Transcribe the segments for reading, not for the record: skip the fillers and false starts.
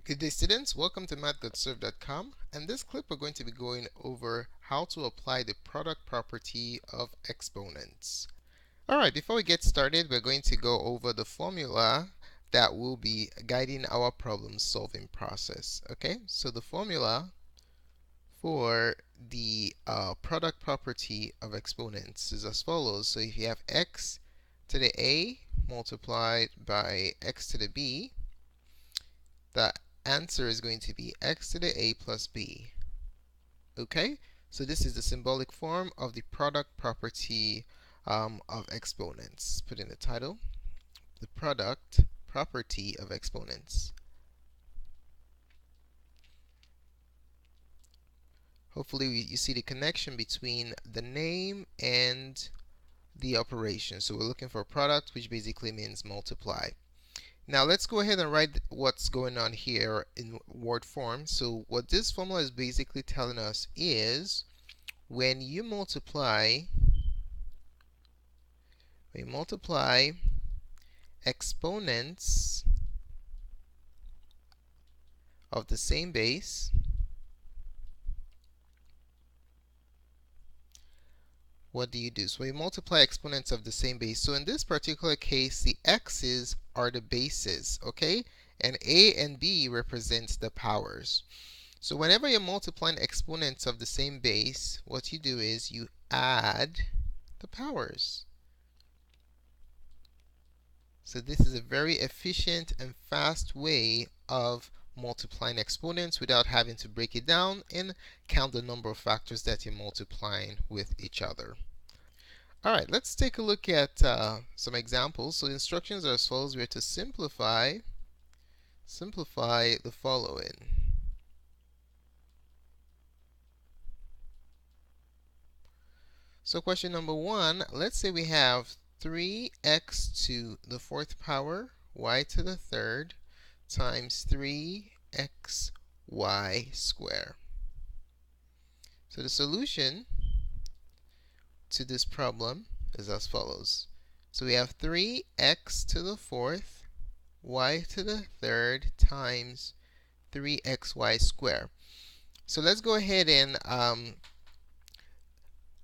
Good day, students. Welcome to Mathgotserved.com. And this clip we're going to be going over how to apply the product property of exponents. Alright, before we get started, we're going to go over the formula that will be guiding our problem solving process. Okay, so the formula for the product property of exponents is as follows. So if you have x to the a multiplied by x to the b, the answer is going to be x to the a plus b. Okay, so this is the symbolic form of the product property of exponents. Put in the title, the product property of exponents. Hopefully you see the connection between the name and the operation. So we're looking for a product, which basically means multiply. Now let's go ahead and write what's going on here in word form. So what this formula is basically telling us is when you multiply exponents of the same base, what do you do? So we multiply exponents of the same base. So in this particular case, the x's are the bases, okay? And a and b represents the powers. So whenever you're multiplying exponents of the same base, what you do is you add the powers. So this is a very efficient and fast way of multiplying exponents without having to break it down and count the number of factors that you're multiplying with each other. Alright, let's take a look at some examples. So the instructions are as follows. We are to simplify the following. So question number 1, let's say we have 3x to the 4th power y to the 3rd times 3xy squared. So the solution to this problem is as follows. So we have 3x to the 4th y to the 3rd times 3xy squared. So let's go ahead and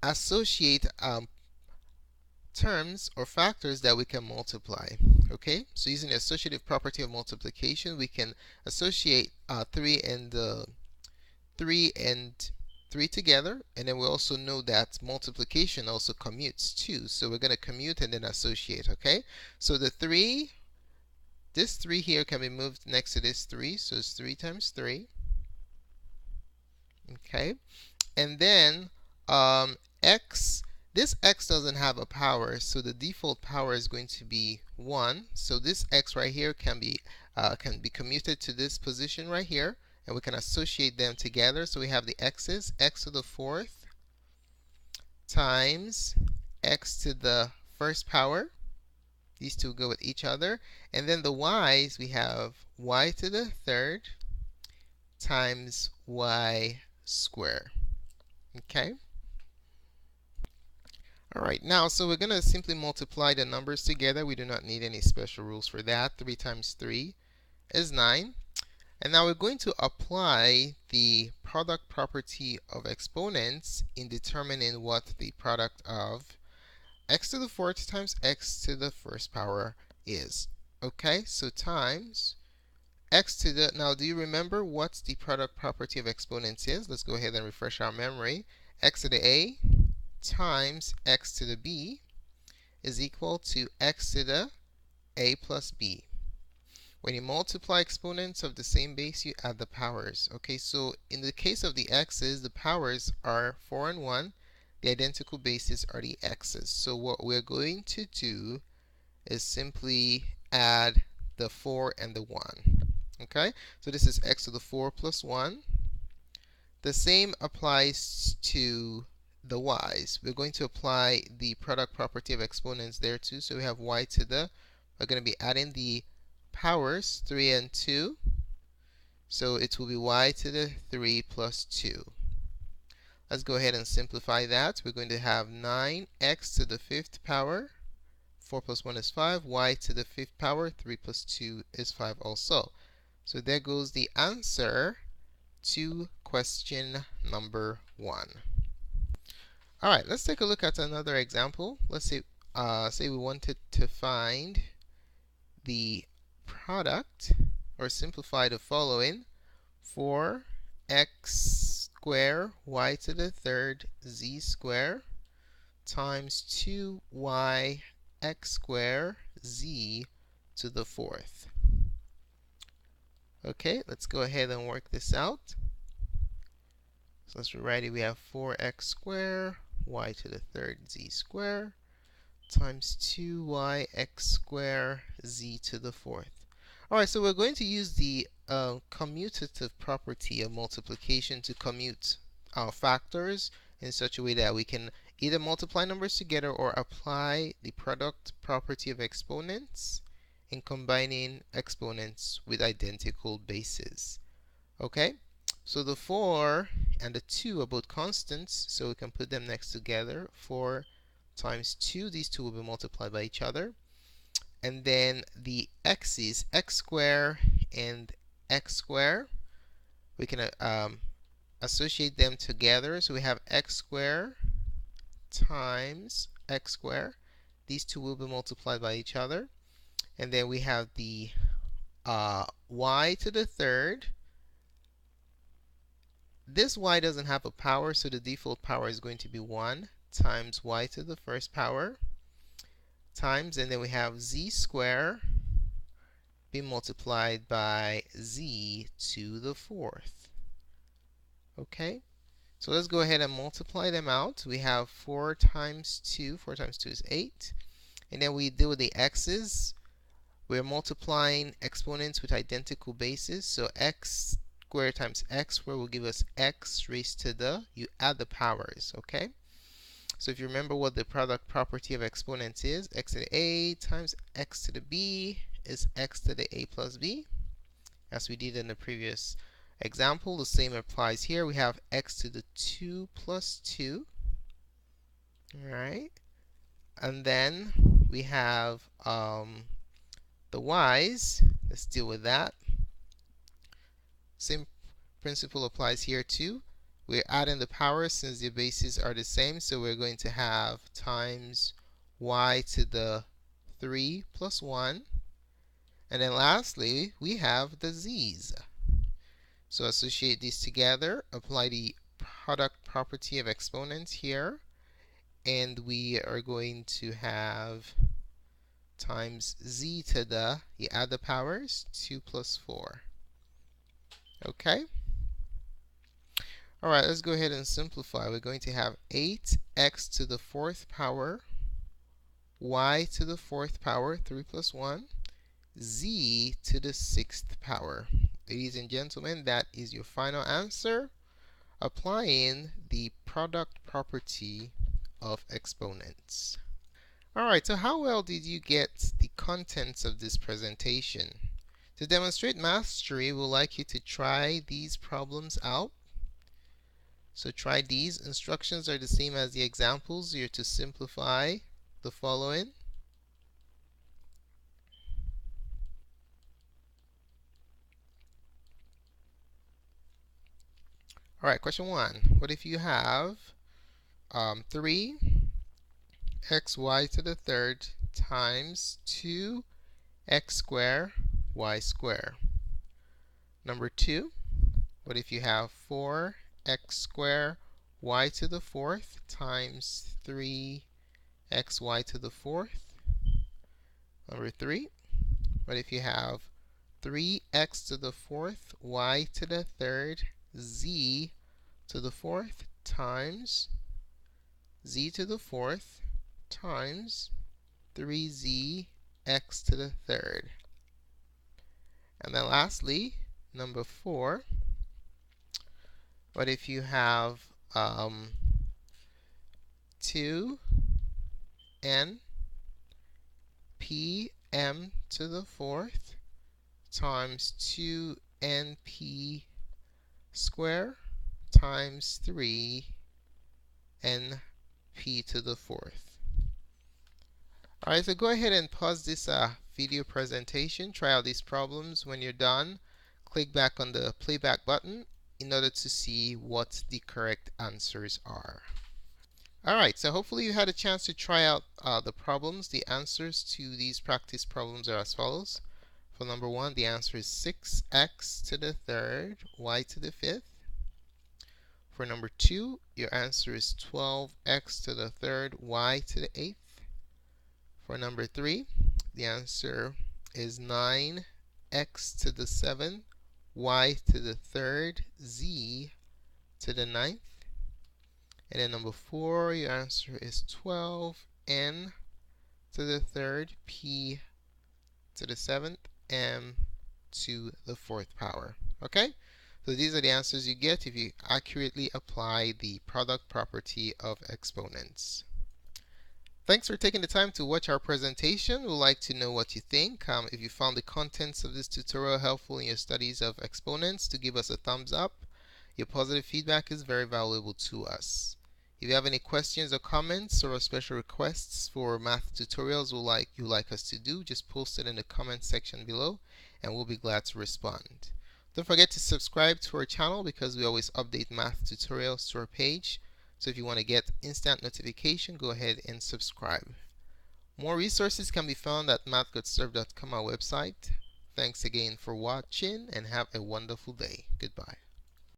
associate terms or factors that we can multiply. Okay, so using the associative property of multiplication, we can associate 3 and 3 together, and then we also know that multiplication also commutes too. So we're going to commute and then associate. Okay, so this 3 here can be moved next to this 3, so it's 3 times 3. Okay, and then this x doesn't have a power, so the default power is going to be 1. So this x right here can be commuted to this position right here, and we can associate them together. So we have the x's, x to the 4th times x to the 1st power. These two go with each other. And then the y's, we have y to the 3rd times y squared. Okay? Alright, now, so we're going to simply multiply the numbers together. We do not need any special rules for that. 3 times 3 is 9. And now we're going to apply the product property of exponents in determining what the product of x to the 4th times x to the 1st power is. Okay, so times x to the, now do you remember what the product property of exponents is? Let's go ahead and refresh our memory. X to the a times x to the b is equal to x to the a plus b. When you multiply exponents of the same base, you add the powers. Okay, so in the case of the x's, the powers are 4 and 1. The identical bases are the x's. So what we're going to do is simply add the 4 and the 1. Okay, so this is x to the 4 plus 1. The same applies to the y's. We're going to apply the product property of exponents there too. So we have y to the, we're going to be adding the powers, 3 and 2. So it will be y to the 3 plus 2. Let's go ahead and simplify that. We're going to have 9x to the 5th power. 4 plus 1 is 5. Y to the 5th power. 3 plus 2 is 5 also. So there goes the answer to question number 1. All right, let's take a look at another example. Let's say we wanted to find the product or simplify the following: 4x squared y to the third z squared times 2y x squared z to the fourth. Okay, let's go ahead and work this out. So let's rewrite it. We have 4x squared y to the third z squared times 2y x squared z to the fourth. Alright, so we're going to use the commutative property of multiplication to commute our factors in such a way that we can either multiply numbers together or apply the product property of exponents in combining exponents with identical bases. Okay, so the 4 and the 2 are both constants, so we can put them next together. 4 times 2, these two will be multiplied by each other. And then the x's, x squared and x squared, we can associate them together. So we have x squared times x squared. These two will be multiplied by each other. And then we have the y to the third. This y doesn't have a power, so the default power is going to be 1 times y to the first power times, and then we have z squared being multiplied by z to the fourth. Okay, so let's go ahead and multiply them out. We have 4 times 2. 4 times 2 is 8. And then we deal with the x's. We're multiplying exponents with identical bases. So x squared times x squared will give us x raised to the, you add the powers, okay? So if you remember what the product property of exponents is, x to the a times x to the b is x to the a plus b. As we did in the previous example, the same applies here. We have x to the 2 plus 2. Alright. And then we have the y's. Let's deal with that. Same principle applies here too. We're adding the powers since the bases are the same, so we're going to have times y to the 3 plus 1. And then lastly, we have the z's. So associate these together, apply the product property of exponents here, and we are going to have times z to the, you add the powers, 2 plus 4. Okay? Alright, let's go ahead and simplify. We're going to have 8x to the fourth power, y to the fourth power, 3 plus 1, z to the sixth power. Ladies and gentlemen, that is your final answer, applying the product property of exponents. Alright, so how well did you get the contents of this presentation? To demonstrate mastery, we'd like you to try these problems out. So try these. Instructions are the same as the examples. You're to simplify the following. Alright, question 1. What if you have 3 xy to the third times 2 x squared y squared? Number 2. What if you have 4 x squared y to the fourth times 3 xy to the fourth? Number 3. What if you have 3x to the fourth y to the third z to the fourth times z to the fourth times 3z x to the third? And then lastly, number 4. What if you have 2n pm to the fourth times 2np squared times 3np to the fourth? Alright, so go ahead and pause this video presentation. Try out these problems. When you're done, click back on the playback button in order to see what the correct answers are. Alright, so hopefully you had a chance to try out the problems. The answers to these practice problems are as follows. For number 1, the answer is 6x to the third, y to the fifth. For number 2, your answer is 12x to the third, y to the eighth. For number 3, the answer is 9x to the seventh, y to the third, z to the ninth. And then number 4, your answer is 12n to the third, p to the seventh, m to the fourth power. Okay? So these are the answers you get if you accurately apply the product property of exponents. Thanks for taking the time to watch our presentation. We'd like to know what you think. If you found the contents of this tutorial helpful in your studies of exponents, to give us a thumbs up. Your positive feedback is very valuable to us. If you have any questions or comments or special requests for math tutorials you'd like us to do, just post it in the comment section below and we'll be glad to respond. Don't forget to subscribe to our channel because we always update math tutorials to our page. So if you want to get instant notification, go ahead and subscribe. More resources can be found at mathgotserved.com, our website. Thanks again for watching and have a wonderful day. Goodbye.